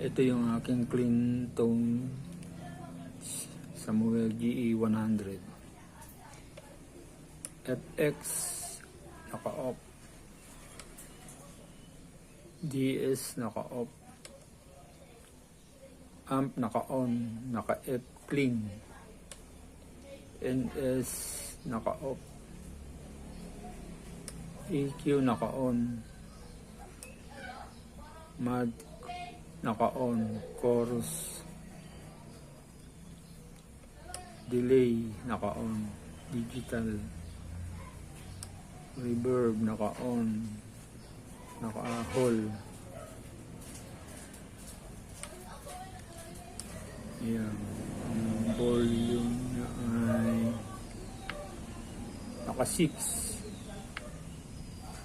Ito yung aking clean tone Samuel GE100. FX naka-off, DS naka-off, amp naka-on, naka-F clean, NS naka-off, EQ naka-on, mod naka-on, chorus, delay naka-on, digital, reverb naka-on, naka-hold. Yan, ang volume na ay naka 6.